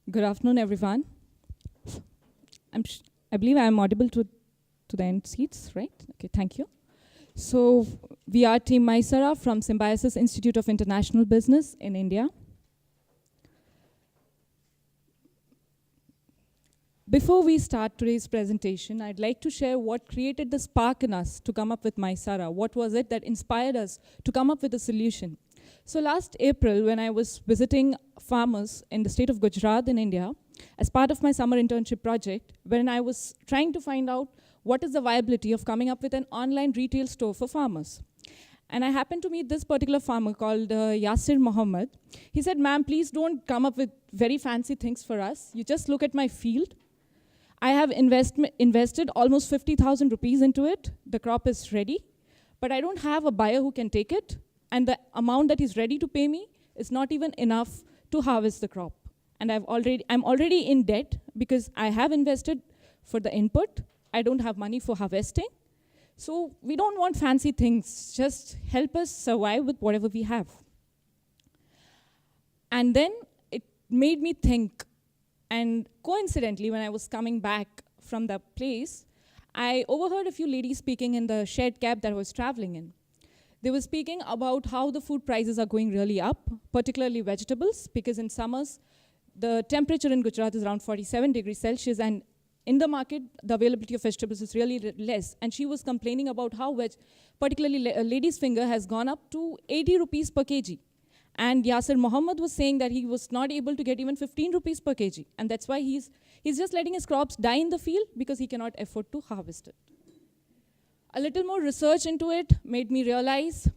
Good afternoon, everyone. I believe I am audible to the end seats, right? Okay, thank you. So we are Team Mayrsara from Symbiosis Institute of International Business in India. Before we start today's presentation, I'd like to share what created the spark in us to come up with Mayrsara. What was it that inspired us to come up with a solution? So last April, when I was visiting farmers in the state of Gujarat in India, as part of my summer internship project, when I was trying to find out what is the viability of coming up with an online retail store for farmers. And I happened to meet this particular farmer called Yasir Mohammed. He said, ma'am, please don't come up with very fancy things for us. You just look at my field. I have invested almost 50,000 rupees into it. The crop is ready, but I don't have a buyer who can take it. And the amount that he's ready to pay me is not even enough to harvest the crop. And I'm already in debt because I have invested for the input. I don't have money for harvesting. So we don't want fancy things. Just help us survive with whatever we have. And then it made me think. And coincidentally, when I was coming back from the place, I overheard a few ladies speaking in the shared cab that I was traveling in. They were speaking about how the food prices are going really up, particularly vegetables, because in summers, the temperature in Gujarat is around 47 degrees Celsius, and in the market, the availability of vegetables is really less. And she was complaining about how particularly lady's finger has gone up to 80 rupees per kg. And Yasir Mohammed was saying that he was not able to get even 15 rupees per kg. And that's why he's just letting his crops die in the field because he cannot afford to harvest it. A little more research into it made me realize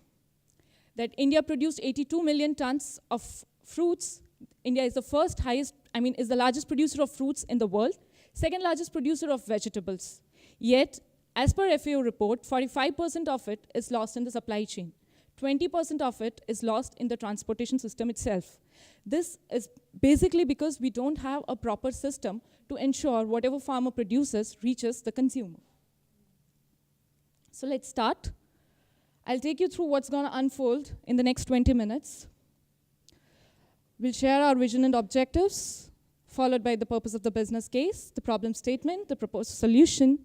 that India produced 82 million tons of fruits. India is is the largest producer of fruits in the world, second largest producer of vegetables. Yet, as per FAO report, 45% of it is lost in the supply chain. 20% of it is lost in the transportation system itself. This is basically because we don't have a proper system to ensure whatever farmer produces reaches the consumer. So let's start. I'll take you through what's going to unfold in the next 20 minutes. We'll share our vision and objectives, followed by the purpose of the business case, the problem statement, the proposed solution,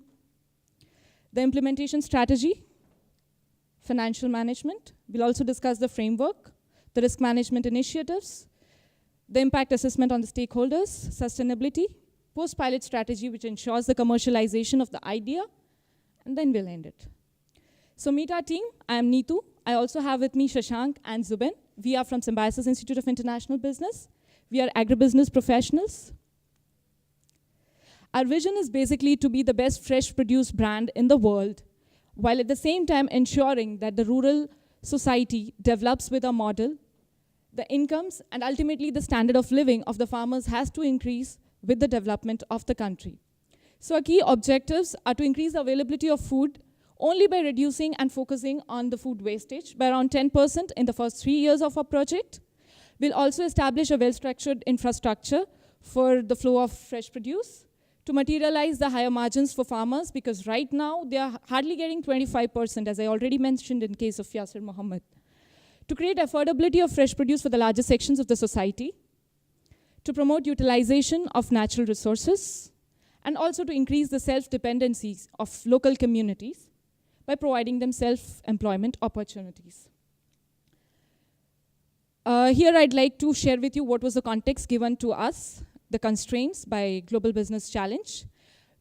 the implementation strategy, financial management. We'll also discuss the framework, the risk management initiatives, the impact assessment on the stakeholders, sustainability, post-pilot strategy, which ensures the commercialization of the idea, and then we'll end it. So meet our team. I am Neetu. I also have with me Shashank and Zubin. We are from Symbiosis Institute of International Business. We are agribusiness professionals. Our vision is basically to be the best fresh produce brand in the world, while at the same time ensuring that the rural society develops with a model, the incomes and ultimately the standard of living of the farmers has to increase with the development of the country. So our key objectives are to increase the availability of food only by reducing and focusing on the food wastage by around 10% in the first 3 years of our project. We'll also establish a well-structured infrastructure for the flow of fresh produce to materialize the higher margins for farmers, because right now they are hardly getting 25%, as I already mentioned in case of Yasir Mohammed. To create affordability of fresh produce for the larger sections of the society, to promote utilization of natural resources, and also to increase the self-dependencies of local communities by providing them self-employment opportunities. Here I'd like to share with you what was the context given to us, the constraints by Global Business Challenge.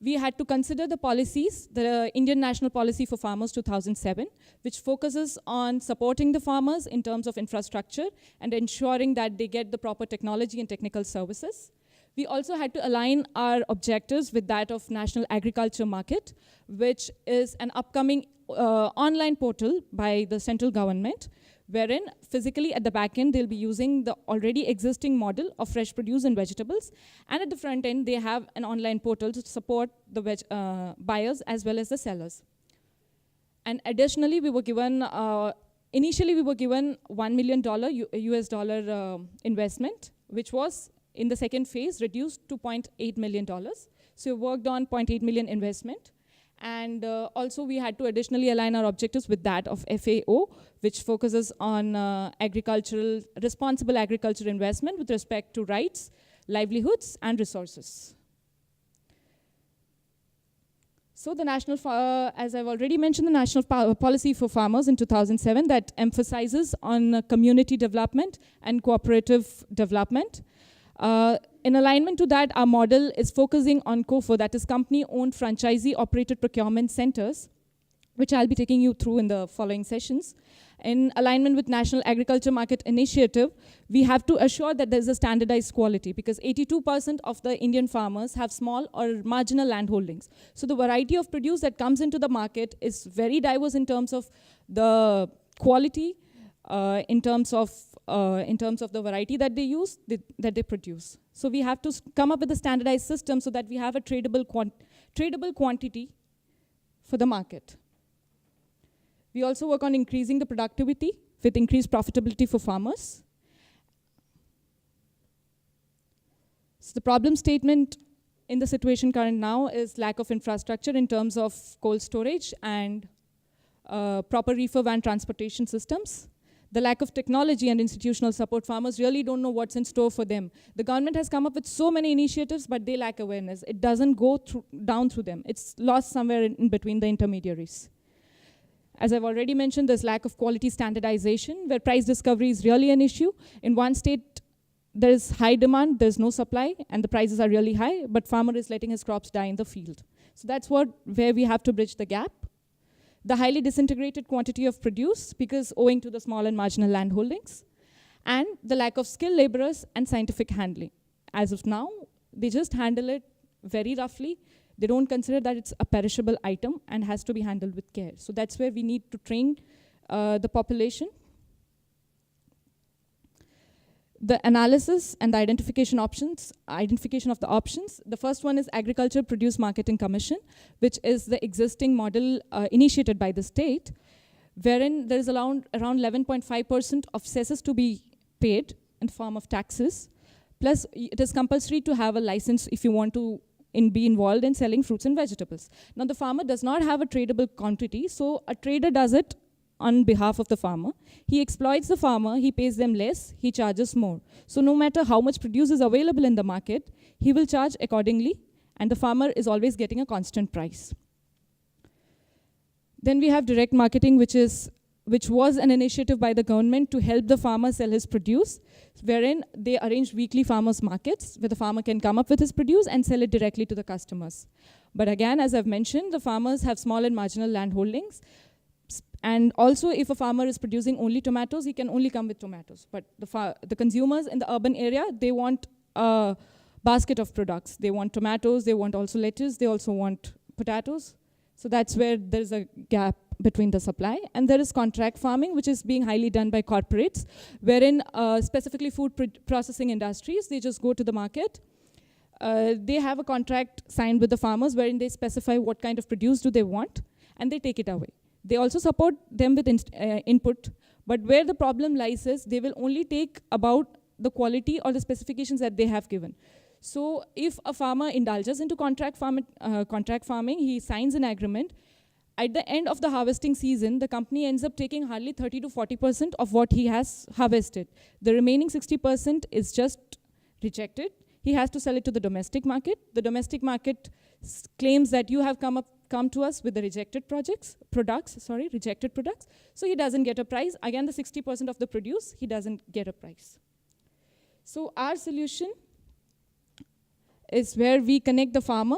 We had to consider the policies, the Indian National Policy for Farmers 2007, which focuses on supporting the farmers in terms of infrastructure and ensuring that they get the proper technology and technical services. We also had to align our objectives with that of National Agriculture Market, which is an upcoming online portal by the central government, wherein physically at the back end, they'll be using the already existing model of fresh produce and vegetables. And at the front end, they have an online portal to support the buyers as well as the sellers. And additionally, we were given, initially we were given $1 million US dollar investment, which was in the second phase reduced to $0.8 million. So we worked on $0.8 million investment. And also we had to additionally align our objectives with that of FAO, which focuses on responsible agriculture investment with respect to rights, livelihoods, and resources. So the national, as I've already mentioned, the national policy for farmers in 2007 that emphasizes on community development and cooperative development. In alignment to that, our model is focusing on COFO, that is company-owned franchisee-operated procurement centers, which I'll be taking you through in the following sessions. In alignment with National Agriculture Market Initiative, we have to assure that there's a standardized quality because 82% of the Indian farmers have small or marginal land holdings. So the variety of produce that comes into the market is very diverse in terms of the quality, in terms of the variety that they use, that they produce. So we have to come up with a standardized system so that we have a tradable quantity for the market. We also work on increasing the productivity with increased profitability for farmers. So the problem statement in the situation current now is lack of infrastructure in terms of cold storage and proper reefer van transportation systems. The lack of technology and institutional support, farmers really don't know what's in store for them. The government has come up with so many initiatives, but they lack awareness. It doesn't go down through them. It's lost somewhere in between the intermediaries. As I've already mentioned, there's lack of quality standardization, where price discovery is really an issue. In one state, there is high demand, there's no supply, and the prices are really high, but farmer is letting his crops die in the field. So that's where we have to bridge the gap. The highly disintegrated quantity of produce, because owing to the small and marginal land holdings, and the lack of skilled laborers and scientific handling. As of now, they just handle it very roughly. They don't consider that it's a perishable item and has to be handled with care. So that's where we need to train the population. The analysis and the identification of the options. The first one is Agriculture Produce Marketing Commission, which is the existing model initiated by the state, wherein there is around 11.5% of cesses to be paid in the form of taxes. Plus, it is compulsory to have a license if you want to be involved in selling fruits and vegetables. Now, the farmer does not have a tradable quantity, so a trader does it on behalf of the farmer. He exploits the farmer, he pays them less, he charges more. So no matter how much produce is available in the market, he will charge accordingly, and the farmer is always getting a constant price. Then we have direct marketing, which was an initiative by the government to help the farmer sell his produce, wherein they arrange weekly farmers markets where the farmer can come up with his produce and sell it directly to the customers. But again, as I've mentioned, the farmers have small and marginal land holdings. And also, if a farmer is producing only tomatoes, he can only come with tomatoes. But the consumers in the urban area, they want a basket of products. They want tomatoes, they want also lettuce, they also want potatoes. So that's where there's a gap between the supply. And there is contract farming, which is being highly done by corporates, wherein specifically food processing industries, they just go to the market. They have a contract signed with the farmers wherein they specify what kind of produce do they want, and they take it away. They also support them with input, but where the problem lies is they will only take about the quality or the specifications that they have given. So if a farmer indulges into contract farming, he signs an agreement. At the end of the harvesting season, the company ends up taking hardly 30 to 40% of what he has harvested. The remaining 60% is just rejected. He has to sell it to the domestic market. The domestic market claims that you have come to us with the rejected products. So he doesn't get a price. Again, the 60% of the produce, he doesn't get a price. So our solution is where we connect the farmer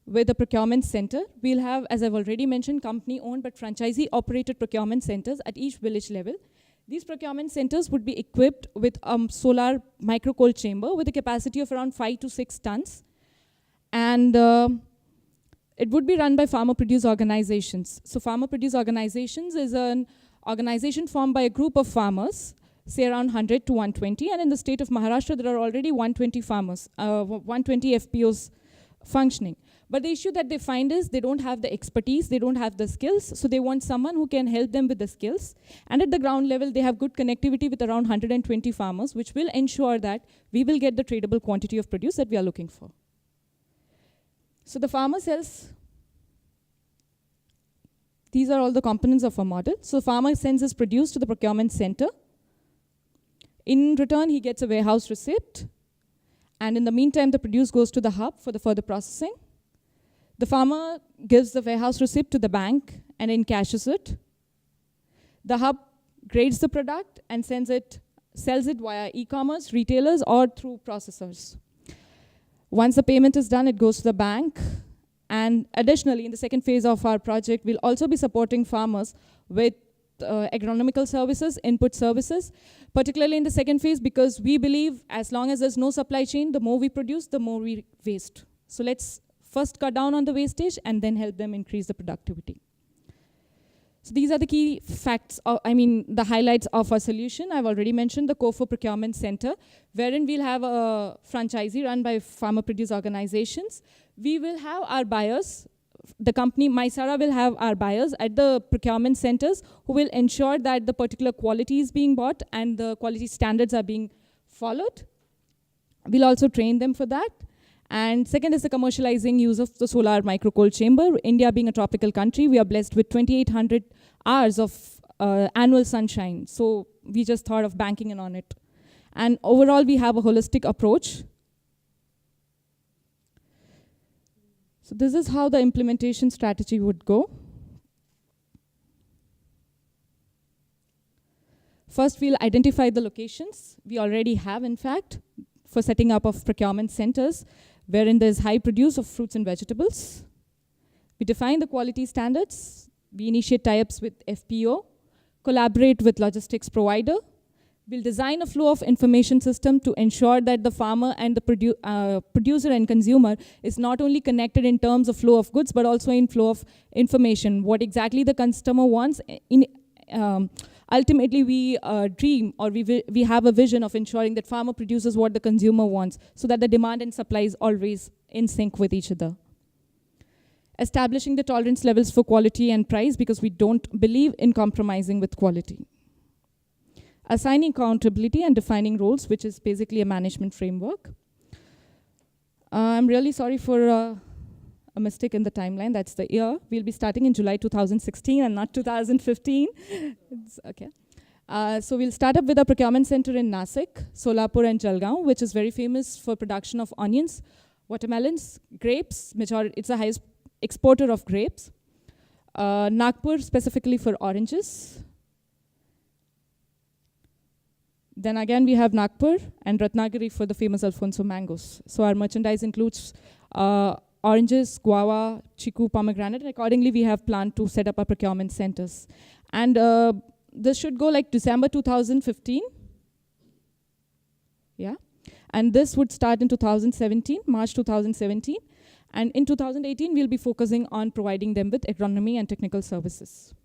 with the procurement center. We'll have, as I've already mentioned, company-owned but franchisee-operated procurement centers at each village level. These procurement centers would be equipped with a solar micro-cold chamber with a capacity of around 5 to 6 tons. And it would be run by farmer produce organizations. So farmer produce organizations is an organization formed by a group of farmers, say around 100 to 120, and in the state of Maharashtra there are already 120 farmers, 120 FPOs functioning. But the issue that they find is they don't have the expertise, they don't have the skills, so they want someone who can help them with the skills. And at the ground level, they have good connectivity with around 120 farmers, which will ensure that we will get the tradable quantity of produce that we are looking for. So the farmer sells, these are all the components of a model. So the farmer sends his produce to the procurement center. In return, he gets a warehouse receipt. And in the meantime, the produce goes to the hub for the further processing. The farmer gives the warehouse receipt to the bank and encashes it. The hub grades the product and sells it via e-commerce, retailers, or through processors. Once the payment is done, it goes to the bank. And additionally, in the second phase of our project, we'll also be supporting farmers with agronomical services, input services, particularly in the second phase, because we believe as long as there's no supply chain, the more we produce, the more we waste. So let's first cut down on the wastage and then help them increase the productivity. So these are the key facts, the highlights of our solution. I've already mentioned the COFO Procurement Center, wherein we'll have a franchisee run by farmer produce organizations. We will have our buyers. The company, Mayrsara, will have our buyers at the procurement centers who will ensure that the particular quality is being bought and the quality standards are being followed. We'll also train them for that. And second is the commercializing use of the solar micro-cold chamber. India being a tropical country, we are blessed with 2,800 hours of annual sunshine. So we just thought of banking in on it. And overall, we have a holistic approach. So this is how the implementation strategy would go. First, we'll identify the locations. We already have, in fact, for setting up of procurement centers, wherein there's high produce of fruits and vegetables. We define the quality standards. We initiate tie-ups with FPO, collaborate with logistics provider. We'll design a flow of information system to ensure that the farmer and the producer and consumer is not only connected in terms of flow of goods, but also in flow of information, what exactly the customer wants. Ultimately, we dream or we have a vision of ensuring that farmer produces what the consumer wants so that the demand and supply is always in sync with each other. Establishing the tolerance levels for quality and price because we don't believe in compromising with quality. Assigning accountability and defining roles, which is basically a management framework. I'm really sorry for a mistake in the timeline. That's the year. We'll be starting in July 2016 and not 2015. It's okay. So we'll start up with a procurement center in Nasik, Solapur, and Jalgaon, which is very famous for production of onions, watermelons, grapes. It's the highest exporter of grapes. Nagpur, specifically for oranges. Then again, we have Nagpur and Ratnagiri for the famous Alfonso mangoes. So our merchandise includes oranges, guava, chiku, pomegranate, and accordingly, we have planned to set up our procurement centers. And this should go like December 2015. Yeah. And this would start in 2017, March 2017. And in 2018, we'll be focusing on providing them with agronomy and technical services.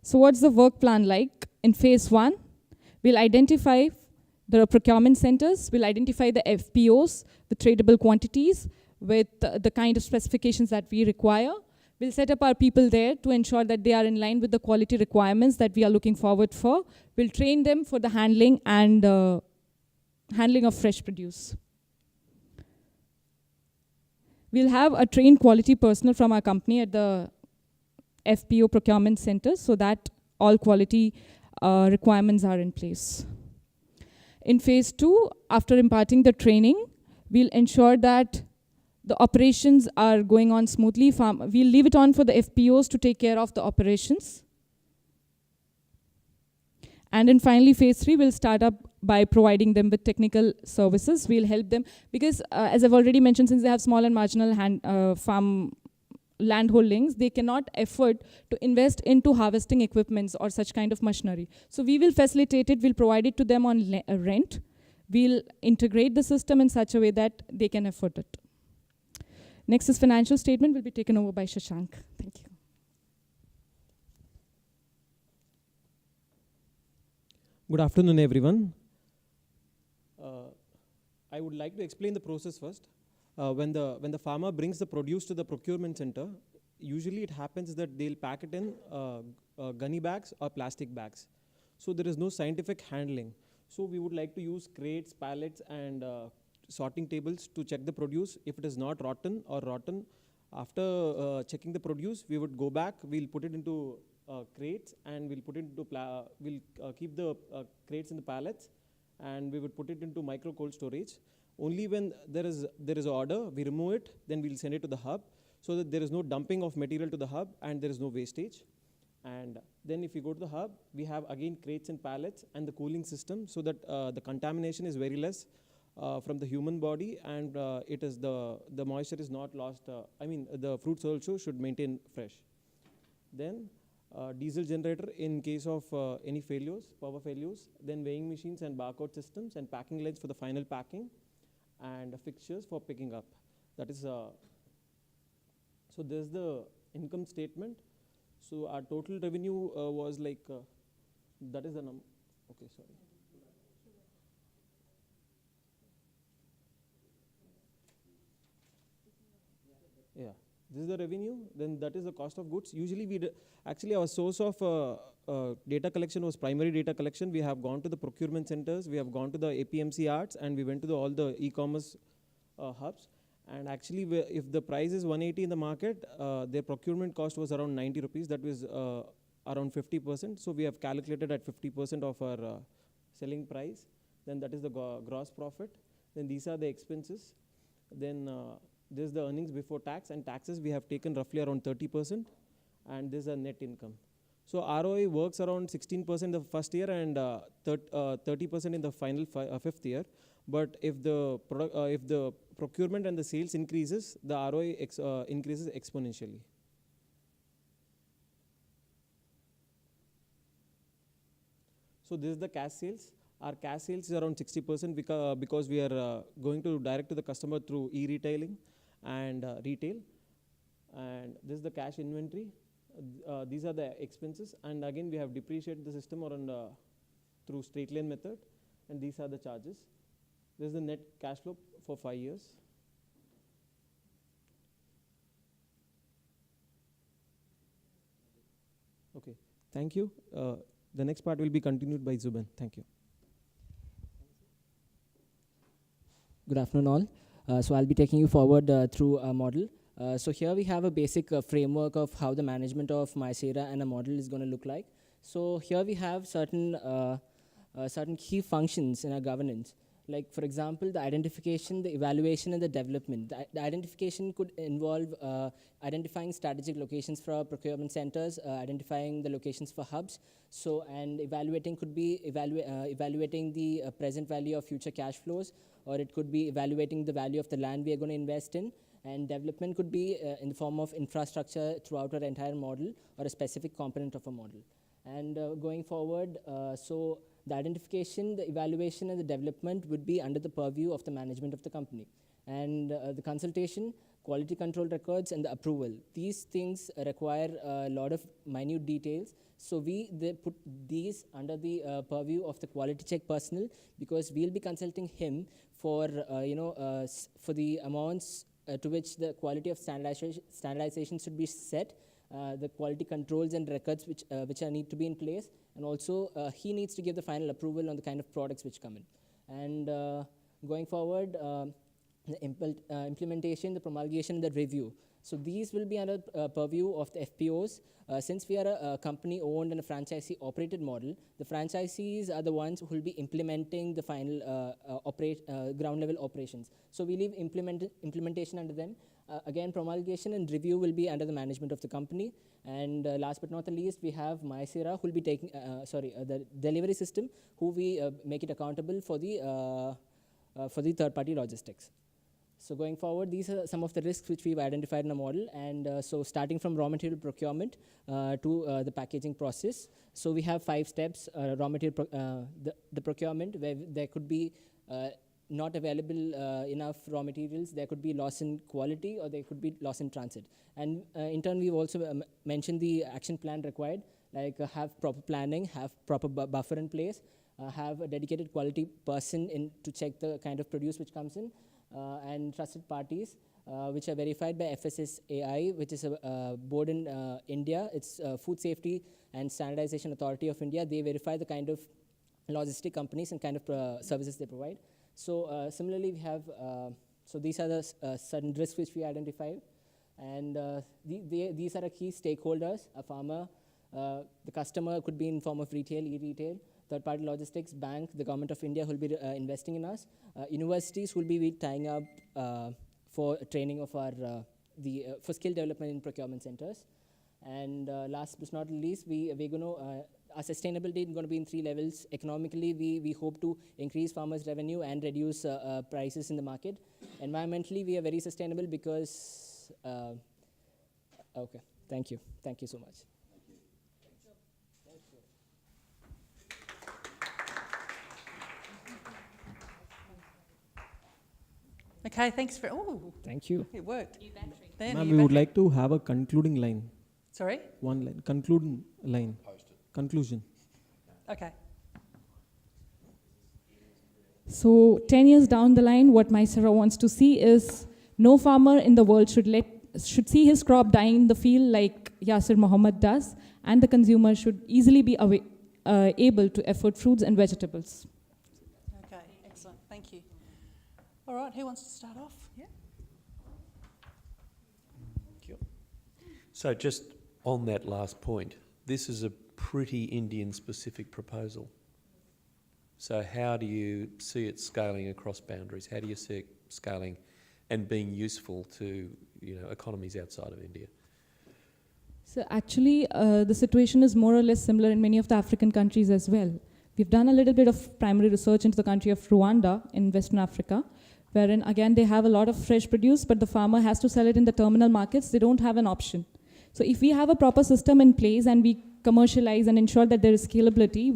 So what's the work plan like? In phase 1, we'll identify the procurement centers, we'll identify the FPOs, the tradable quantities with the kind of specifications that we require. We'll set up our people there to ensure that they are in line with the quality requirements that we are looking forward for. We'll train them for the handling and handling of fresh produce. We'll have a trained quality personnel from our company at the FPO procurement centers so that all quality requirements are in place. In phase 2, after imparting the training, we'll ensure that the operations are going on smoothly. We'll leave it on for the FPOs to take care of the operations. And then finally, phase 3, we'll start up by providing them with technical services. We'll help them because, as I've already mentioned, since they have small and marginal farm land holdings, they cannot afford to invest into harvesting equipments or such kind of machinery. So we will facilitate it, we'll provide it to them on rent. We'll integrate the system in such a way that they can afford it. Next is financial statement, will be taken over by Shashank. Thank you. Good afternoon, everyone. I would like to explain the process first. When the farmer brings the produce to the procurement center, usually it happens that they'll pack it in gunny bags or plastic bags. So there is no scientific handling. So we would like to use crates, pallets, and sorting tables to check the produce. If it is not rotten or rotten, after checking the produce, we would go back, we'll put it into crates, and we'll put it into we'll keep the crates in the pallets, and we would put it into micro cold storage. Only when there is order, we remove it, then we'll send it to the hub, so that there is no dumping of material to the hub and there is no wastage. And then if you go to the hub, we have again crates and pallets and the cooling system, so that the contamination is very less from the human body, and it is the moisture is not lost. The fruits also should maintain fresh. Then diesel generator in case of any failures, power failures. Then weighing machines and barcode systems, and packing lines for the final packing, and fixtures for picking up. That is so there's the income statement. So our total revenue was like that is the number. Okay, sorry. Yeah, this is the revenue. Then that is the cost of goods. Usually actually our source of data collection was primary data collection. We have gone to the procurement centers, we have gone to the APMC arts, and we went to all the e-commerce hubs. And actually, if the price is 180 in the market, their procurement cost was around 90 rupees. That was around 50%. So we have calculated at 50% of our selling price. Then that is the gross profit. Then these are the expenses. Then this is the earnings before tax and taxes. We have taken roughly around 30%, and this is a net income. So ROI works around 16% the first year and 30% in the final fifth year. But if the procurement and the sales increases, the ROI increases exponentially. So this is the cash sales. Our cash sales is around 60% because we are going to direct to the customer through e-retailing and retail. And this is the cash inventory. These are the expenses. And again, we have depreciated the system through straight line method. And these are the charges. This is the net cash flow for 5 years. Okay, thank you. The next part will be continued by Zuban. Thank you. Good afternoon all. So I'll be taking you forward through a model. So here we have a basic framework of how the management of Mayrsara and a model is going to look like. So here we have certain key functions in our governance. Like, for example, the identification, the evaluation, and the development. The identification could involve identifying strategic locations for our procurement centers, identifying the locations for hubs. So, and evaluating could be evaluating the present value of future cash flows, or it could be evaluating the value of the land we are going to invest in. And development could be in the form of infrastructure throughout our entire model, or a specific component of a model. And going forward, so the identification, the evaluation, and the development would be under the purview of the management of the company. And the consultation, quality control records, and the approval. These things require a lot of minute details. So they put these under the purview of the quality check personnel, because we'll be consulting him for for the amounts to which the quality of standardization should be set, the quality controls and records which need to be in place, and also he needs to give the final approval on the kind of products which come in. And going forward, the implementation, the promulgation, and the review. So these will be under purview of the FPOs. Since we are a company-owned and a franchisee-operated model, the franchisees are the ones who will be implementing the final ground-level operations. So we leave implementation under them. Again, promulgation and review will be under the management of the company. And last but not the least, we have Mayrsara, who will be taking, the delivery system, who we make it accountable for the third-party logistics. So going forward, these are some of the risks which we've identified in a model. And so starting from raw material procurement to the packaging process. So we have 5 steps. Raw material, the procurement, where there could be not available enough raw materials. There could be loss in quality, or there could be loss in transit. And in turn, we've also mentioned the action plan required, like have proper planning, have proper buffer in place, have a dedicated quality person to check the kind of produce which comes in, and trusted parties which are verified by FSSAI, which is a board in India. It's Food Safety and Standardization Authority of India. They verify the kind of logistic companies and kind of services they provide. So similarly, we have, so these are the certain risks which we identified. And these are the key stakeholders: a farmer, The customer could be in form of retail, e-retail, third-party logistics, bank, the government of India will be investing in us. Universities will be tying up for training of our for skill development in procurement centers. And last but not least, we're going to our sustainability is going to be in 3 levels. Economically, we hope to increase farmers' revenue and reduce prices in the market. Environmentally, we are very sustainable because. Okay, thank you so much. Okay, thanks for. Oh, Thank you. it worked. Then Ma'am, you we would back- like to have a concluding line. Sorry. One line. Concluding line. Conclusion. Okay. So 10 years down the line, what Mayrsara wants to see is no farmer in the world should see his crop dying in the field like Yasir Mohammed does, and the consumer should easily be able to afford fruits and vegetables. Okay, excellent. Thank you. All right, who wants to start off? Yeah. So just on that last point, this is a pretty Indian-specific proposal. So how do you see it scaling across boundaries? How do you see it scaling and being useful to economies outside of India? So actually, the situation is more or less similar in many of the African countries as well. We've done a little bit of primary research into the country of Rwanda in Western Africa, wherein again they have a lot of fresh produce, but the farmer has to sell it in the terminal markets. They don't have an option. So if we have a proper system in place and we commercialize and ensure that there is scalability,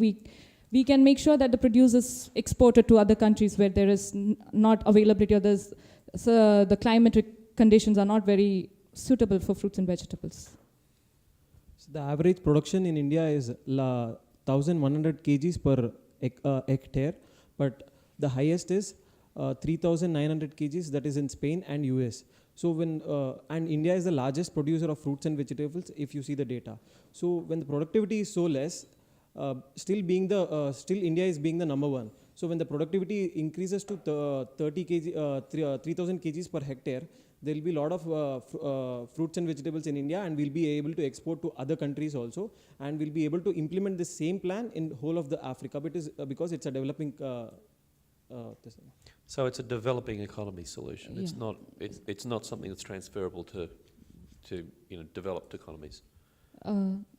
we can make sure that the produce is exported to other countries where there is not availability or the climatic conditions are not very suitable for fruits and vegetables. So the average production in India is 1,100 kgs per hectare, but the highest is 3,900 kgs, that is in Spain and US. So and India is the largest producer of fruits and vegetables if you see the data. So when the productivity is so less, still India is being the number one. So when the productivity increases to 3,000 kgs per hectare, there will be a lot of fruits and vegetables in India, and we'll be able to export to other countries also, and we'll be able to implement the same plan in whole of the Africa, because it's a developing. So it's a developing economy solution. Yeah. It's not something that's transferable to developed economies.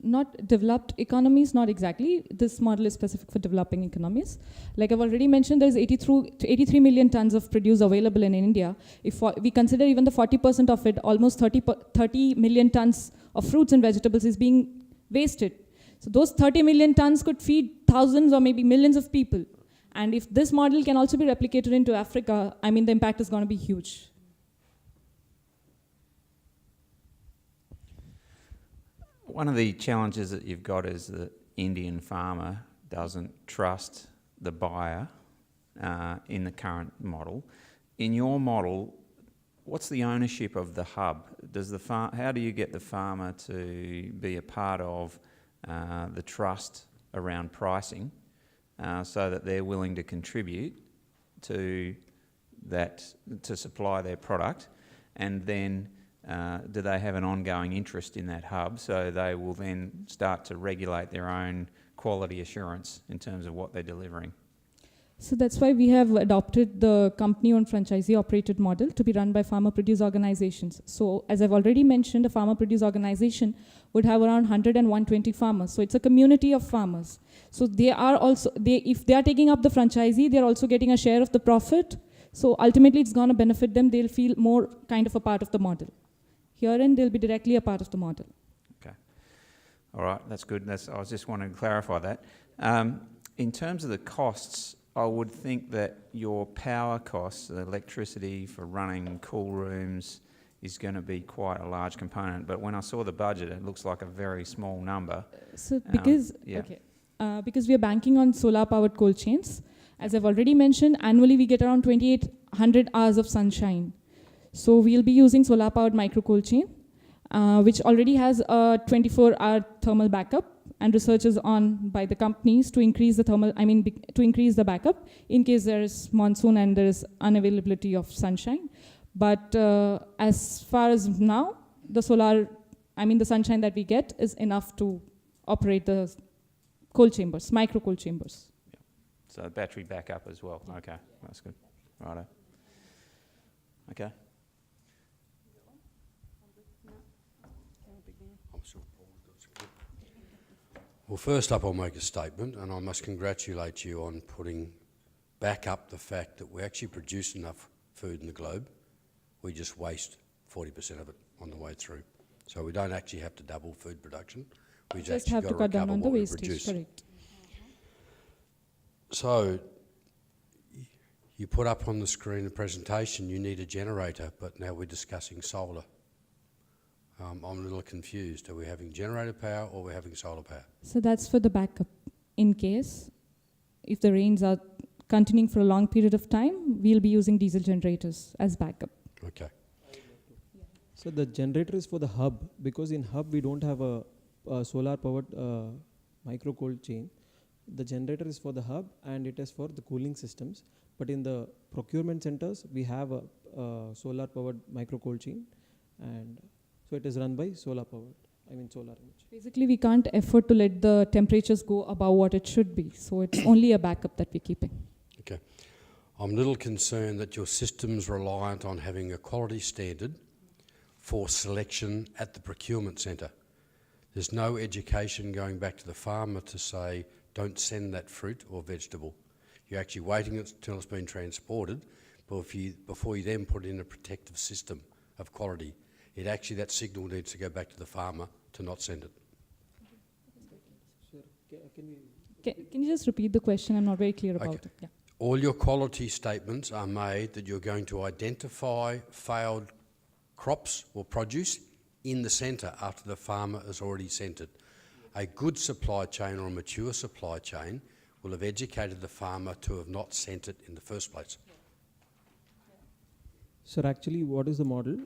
Not developed economies, not exactly. This model is specific for developing economies. Like I've already mentioned, there's 83 million tons of produce available in India. If we consider even the 40% of it, almost 30 million tons of fruits and vegetables is being wasted. So those 30 million tons could feed thousands or maybe millions of people. And if this model can also be replicated into Africa, I mean, the impact is going to be huge. One of the challenges that you've got is the Indian farmer doesn't trust the buyer in the current model. In your model, what's the ownership of the hub? How do you get the farmer to be a part of the trust around pricing so that they're willing to contribute to that, to supply their product, and then do they have an ongoing interest in that hub so they will then start to regulate their own quality assurance in terms of what they're delivering? So that's why we have adopted the company-owned franchisee-operated model to be run by farmer-produce organizations. So as I've already mentioned, a farmer-produce organization would have around 100 and 120 farmers. So it's a community of farmers. So they are also, if they are taking up the franchisee, they're also getting a share of the profit. So ultimately, it's going to benefit them. They'll feel more kind of a part of the model. Herein, they'll be directly a part of the model. Okay. All right, that's good. I was just wanting to clarify that. In terms of the costs, I would think that your power costs, the electricity for running cool rooms, is going to be quite a large component. But when I saw the budget, it looks like a very small number. So because we are banking on solar-powered cold chains, as I've already mentioned, annually we get around 2,800 hours of sunshine. So we'll be using solar-powered micro cold chain, which already has a 24-hour thermal backup, and research is on by the companies to increase the to increase the backup in case there is monsoon and there is unavailability of sunshine. But as far as now, the sunshine that we get is enough to operate the cold chambers, micro cold chambers. So battery backup as well. Okay, that's good. Righto. Okay. Well, first up, I'll make a statement, and I must congratulate you on putting back up the fact that we actually produce enough food in the globe. We just waste 40% of it on the way through. So we don't actually have to double food production. We Just have to cut down on the wastage, correct. So you put up on the screen a presentation, you need a generator, but now we're discussing solar. I'm a little confused. Are we having generator power or are we having solar power? So that's for the backup. In case, if the rains are continuing for a long period of time, we'll be using diesel generators as backup. Okay. So the generator is for the hub, because in hub we don't have a solar powered micro cold chain. The generator is for the hub and it is for the cooling systems. But in the procurement centers, we have a solar powered micro cold chain, and so it is run by solar energy. Basically, we can't afford to let the temperatures go above what it should be. So it's only a backup that we're keeping. Okay. I'm a little concerned that your system's reliant on having a quality standard for selection at the procurement centre. There's no education going back to the farmer to say, don't send that fruit or vegetable. You're actually waiting until it's been transported, but before you then put in a protective system of quality, that signal needs to go back to the farmer to not send it. Can you just repeat the question? I'm not very clear about it. Yeah. All your quality statements are made that you're going to identify failed crops or produce in the centre after the farmer has already sent it. A good supply chain or a mature supply chain will have educated the farmer to have not sent it in the first place. Sir, actually, what is the model?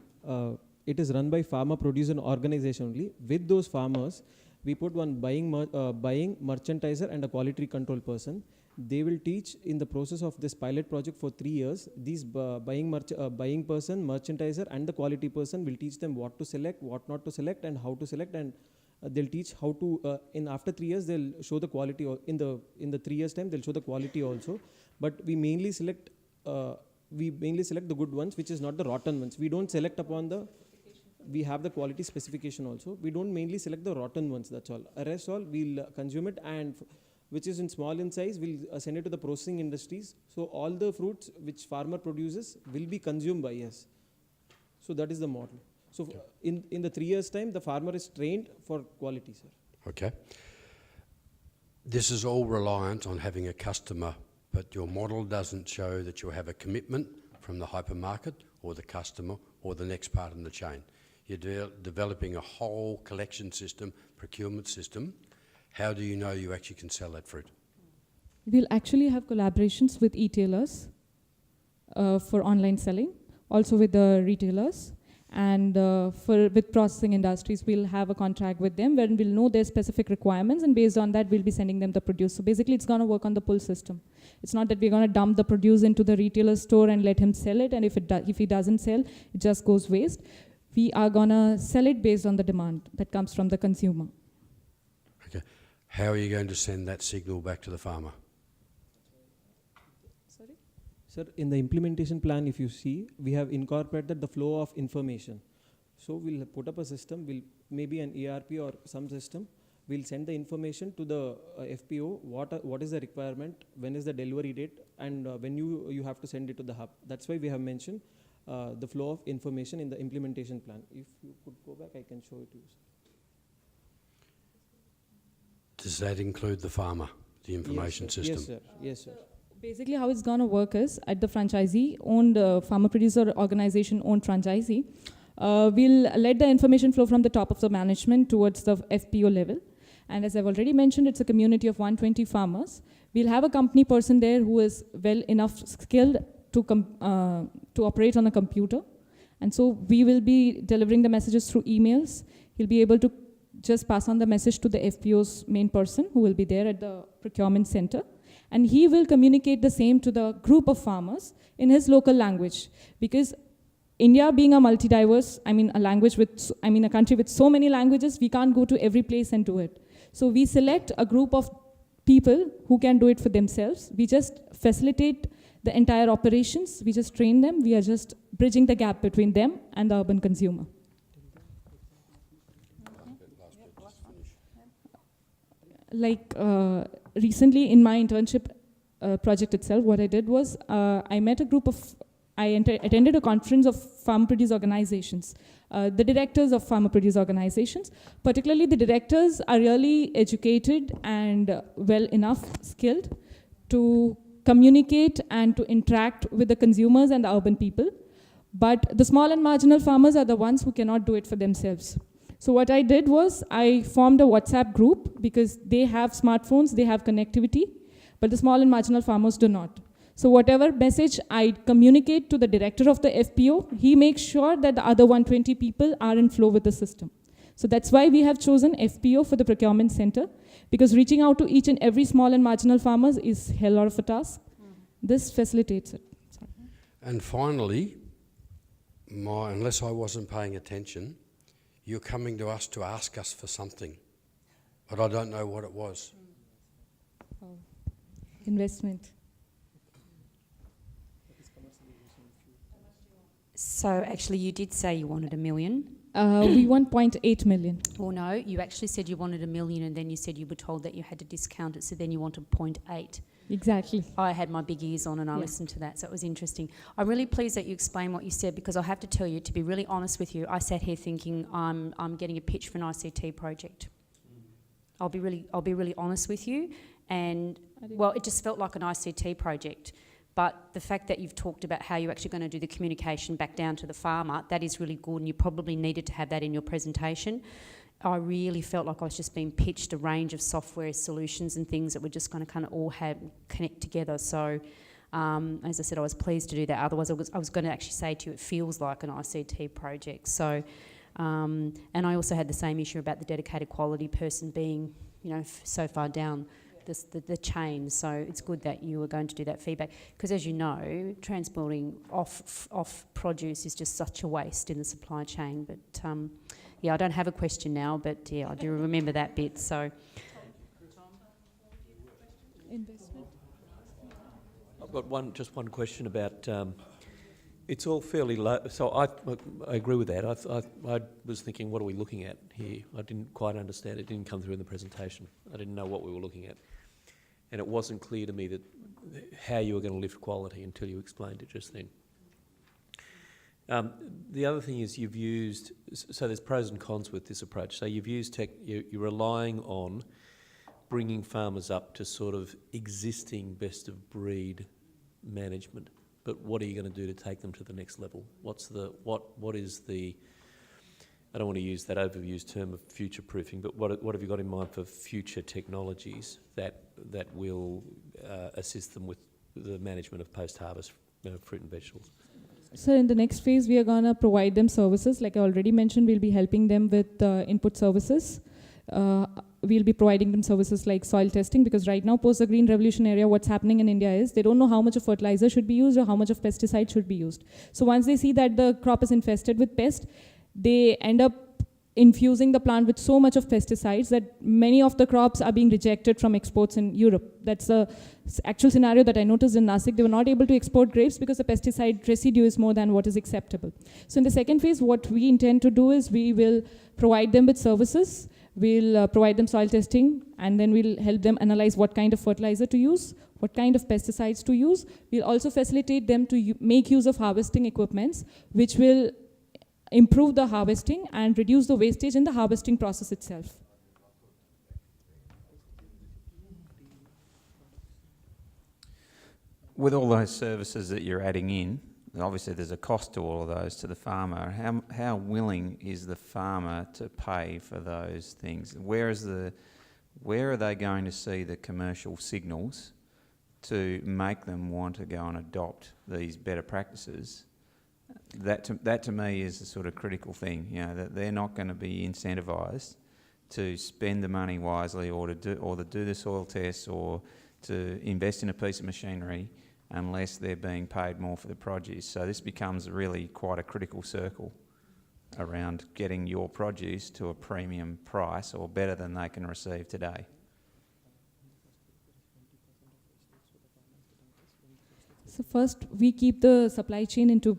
It is run by farmer producer organization only. With those farmers, we put one buying merchandiser and a quality control person. They will teach in the process of this pilot project for 3 years. These buying person, merchandiser and the quality person will teach them what to select, what not to select and how to select, and they'll teach how to, after 3 years they'll show the quality, in the 3 years time they'll show the quality also. But we mainly select the good ones, which is not the rotten ones. We don't select upon we have the quality specification also. We don't mainly select the rotten ones, that's all. Rest all, we'll consume it, and which is in small in size, we'll send it to the processing industries. So all the fruits which farmer produces will be consumed by us. So that is the model. So in the 3 years time, the farmer is trained for quality, sir. Okay. This is all reliant on having a customer, but your model doesn't show that you have a commitment from the hypermarket or the customer or the next part in the chain. You're developing a whole collection system, procurement system. How do you know you actually can sell that fruit? We'll actually have collaborations with e-tailers for online selling, also with the retailers, and with processing industries, we'll have a contract with them where we'll know their specific requirements, and based on that, we'll be sending them the produce. So basically, it's going to work on the pull system. It's not that we're going to dump the produce into the retailer store and let him sell it, and if he doesn't sell, it just goes waste. We are going to sell it based on the demand that comes from the consumer. Okay. How are you going to send that signal back to the farmer? Sorry? Sir, in the implementation plan, if you see, we have incorporated the flow of information. So we'll put up a system, maybe an ERP or some system. We'll send the information to the FPO, what is the requirement, when is the delivery date, and when you have to send it to the hub. That's why we have mentioned the flow of information in the implementation plan. If you could go back, I can show it to you, sir. Does that include the farmer, the information system? Yes, sir. Yes, sir. Basically, how it's going to work is at the franchisee-owned farmer producer organization-owned franchisee, we'll let the information flow from the top of the management towards the FPO level. And as I've already mentioned, it's a community of 120 farmers. We'll have a company person there who is well enough skilled to operate on a computer. And so we will be delivering the messages through emails. He'll be able to just pass on the message to the FPO's main person who will be there at the procurement center. And he will communicate the same to the group of farmers in his local language. Because India being a multi-diverse, a country with so many languages, we can't go to every place and do it. So we select a group of people who can do it for themselves. We just facilitate the entire operations. We just train them. We are just bridging the gap between them and the urban consumer. Like recently in my internship project itself, what I did was I met a group of, attended a conference of farm produce organizations, the directors of farmer produce organizations. Particularly the directors are really educated and well enough skilled to communicate and to interact with the consumers and the urban people. But the small and marginal farmers are the ones who cannot do it for themselves. So what I did was I formed a WhatsApp group because they have smartphones, they have connectivity, but the small and marginal farmers do not. So whatever message I communicate to the director of the FPO, he makes sure that the other 120 people are in flow with the system. So that's why we have chosen FPO for the procurement center, because reaching out to each and every small and marginal farmers is a hell lot of a task. This facilitates it. Sorry. And finally, unless I wasn't paying attention, you're coming to us to ask us for something, but I don't know what it was. Investment. So actually you did say you wanted $1 million. We want 0.8 million. Well, no, you actually said you wanted $1 million and then you said you were told that you had to discount it, so then you wanted 0.8. Exactly. I had my big ears on and I listened to that, so it was interesting. I'm really pleased that you explained what you said, because I have to tell you, to be really honest with you, I sat here thinking I'm getting a pitch for an ICT project. I'll be really honest with you, and well, it just felt like an ICT project. But the fact that you've talked about how you're actually going to do the communication back down to the farmer, that is really good, and you probably needed to have that in your presentation. I really felt like I was just being pitched a range of software solutions and things that were just going to kind of all connect together. So, as I said, I was pleased to do that. Otherwise, I was going to actually say to you, it feels like an ICT project. So, and I also had the same issue about the dedicated quality person being, you know, so far down the chain. So it's good that you were going to do that feedback, because as you know, transporting off produce is just such a waste in the supply chain. But yeah, I don't have a question now, but yeah, I do remember that bit. So Investment. I've got just one question about. It's all fairly low, so I agree with that. I was thinking, what are we looking at here? I didn't quite understand. It didn't come through in the presentation. I didn't know what we were looking at, and it wasn't clear to me that how you were going to lift quality until you explained it just then. The other thing is you've used, so there's pros and cons with this approach. So you've used you're relying on bringing farmers up to sort of existing best of breed management. But what are you going to do to take them to the next level? What is the, I don't want to use that overused term of future proofing, but what have you got in mind for future technologies that will assist them with the management of post-harvest fruit and vegetables? So in the next phase, we are going to provide them services. Like I already mentioned, we'll be helping them with input services. We'll be providing them services like soil testing, because right now, post the Green Revolution era, what's happening in India is they don't know how much of fertilizer should be used or how much of pesticide should be used. So once they see that the crop is infested with pest, they end up infusing the plant with so much of pesticides that many of the crops are being rejected from exports in Europe. That's the actual scenario that I noticed in Nasik. They were not able to export grapes because the pesticide residue is more than what is acceptable. So in the second phase, what we intend to do is we will provide them with services. We'll provide them soil testing, and then we'll help them analyze what kind of fertilizer to use, what kind of pesticides to use. We'll also facilitate them to make use of harvesting equipments, which will improve the harvesting and reduce the wastage in the harvesting process itself. With all those services that you're adding in, obviously there's a cost to all of those to the farmer. How willing is the farmer to pay for those things? Where are they going to see the commercial signals to make them want to go and adopt these better practices? That to me is the sort of critical thing. You know, that they're not going to be incentivised to spend the money wisely, or to do the soil tests, or to invest in a piece of machinery, unless they're being paid more for the produce. So this becomes really quite a critical circle around getting your produce to a premium price or better than they can receive today? So first, we keep the supply chain into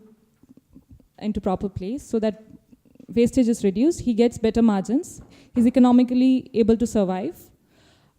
proper place so that wastage is reduced. He gets better margins. He's economically able to survive.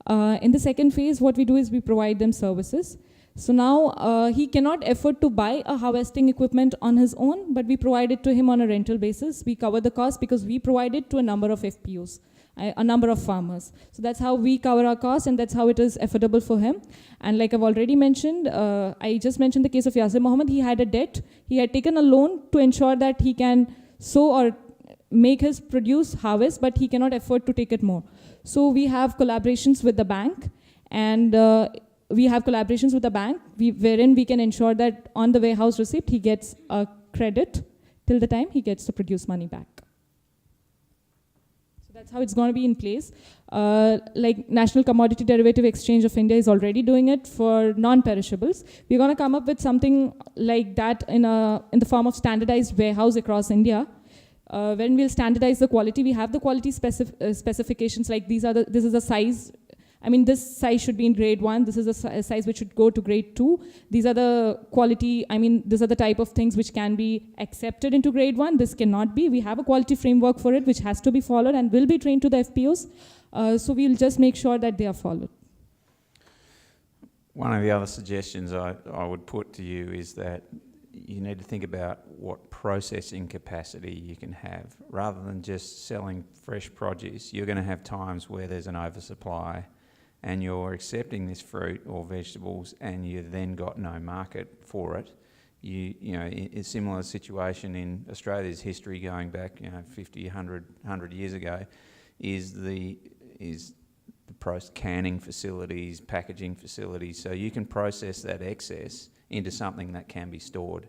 In the second phase, what we do is we provide them services. So now he cannot afford to buy a harvesting equipment on his own, but we provide it to him on a rental basis. We cover the cost because we provide it to a number of FPOs, a number of farmers. So that's how we cover our costs, and that's how it is affordable for him. And like I've already mentioned, I just mentioned the case of Yasir Mohammed. He had a debt. He had taken a loan to ensure that he can sow or make his produce harvest, but he cannot afford to take it more. So we have collaborations with the bank, and wherein we can ensure that on the warehouse receipt, he gets a credit till the time he gets the produce money back. So that's how it's going to be in place. Like National Commodity Derivative Exchange of India is already doing it for non-perishables. We're going to come up with something like that in the form of standardized warehouse across India. When we'll standardize the quality, we have the quality specifications, like this is a size. I mean, this size should be in grade 1. This is a size which should go to grade 2. These are the quality, these are the type of things which can be accepted into grade 1. This cannot be. We have a quality framework for it, which has to be followed and will be trained to the FPOs. So we'll just make sure that they are followed. One of the other suggestions I would put to you is that you need to think about what processing capacity you can have. Rather than just selling fresh produce, you're going to have times where there's an oversupply and you're accepting this fruit or vegetables and you've then got no market for it. You know, a similar situation in Australia's history going back 50, 100 years ago is the canning facilities, packaging facilities, so you can process that excess into something that can be stored.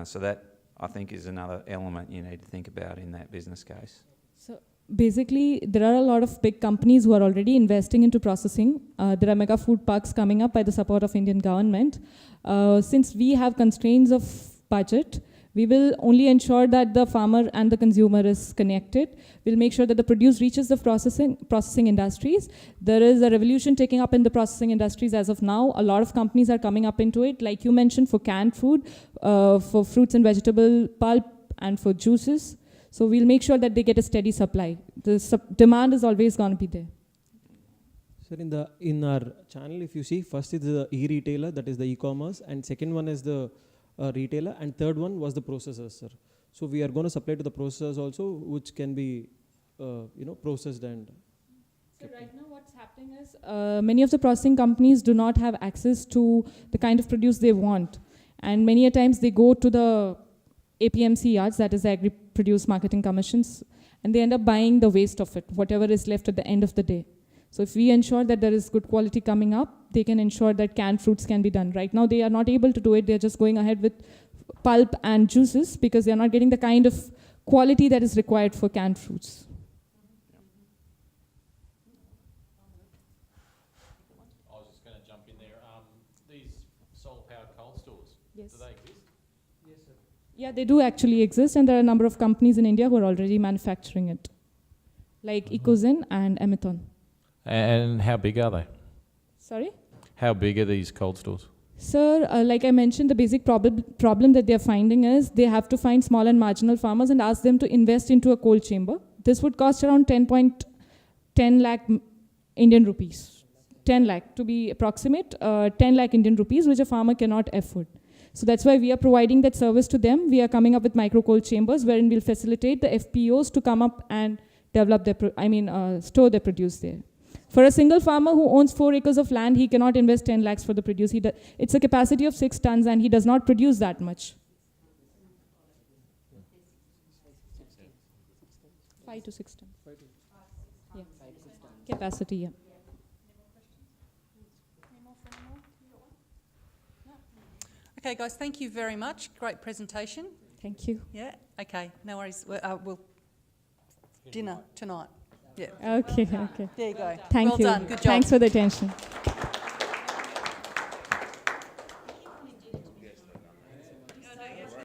So that, I think, is another element you need to think about in that business case. So basically, there are a lot of big companies who are already investing into processing. There are mega food parks coming up by the support of Indian government. Since we have constraints of budget, we will only ensure that the farmer and the consumer is connected. We'll make sure that the produce reaches the processing industries. There is a revolution taking up in the processing industries as of now. A lot of companies are coming up into it, like you mentioned, for canned food, for fruits and vegetable pulp, and for juices. So we'll make sure that they get a steady supply. The demand is always going to be there. Sir, in our channel, if you see, first is the e-retailer, that is the e-commerce, and second one is the retailer, and third one was the processors, sir. So we are going to supply to the processors also, which can be, processed and. So right now what's happening is many of the processing companies do not have access to the kind of produce they want. And many a times they go to the APMC yards, that is the Agri-Produce Marketing Commissions, and they end up buying the waste of it, whatever is left at the end of the day. So if we ensure that there is good quality coming up, they can ensure that canned fruits can be done. Right now they are not able to do it. They're just going ahead with pulp and juices because they're not getting the kind of quality that is required for canned fruits. I was just going to jump in there. These solar-powered cold stores, Yes. do they exist? Yes, sir. Yeah, they do actually exist, and there are a number of companies in India who are already manufacturing it, like Ecozen and Amathon. And how big are they? Sorry? How big are these cold stores? Sir, like I mentioned, the basic problem that they're finding is they have to find small and marginal farmers and ask them to invest into a cold chamber. This would cost around 10 lakh Indian rupees. 10 lakh, to be approximate, 10 lakh Indian rupees, which a farmer cannot afford. So that's why we are providing that service to them. We are coming up with micro cold chambers wherein we'll facilitate the FPOs to come up and develop their, store their produce there. For a single farmer who owns 4 acres of land, he cannot invest 10 lakhs for the produce. It's a capacity of 6 tons and he does not produce that much. 5 to 6 tons. Yeah. Capacity, yeah. Okay, guys, thank you very much. Great presentation. Thank you. Yeah, okay, no worries. We'll dinner tonight. Yeah. Okay, okay. There you go. Thank well you. done. Good job. Thanks for the attention.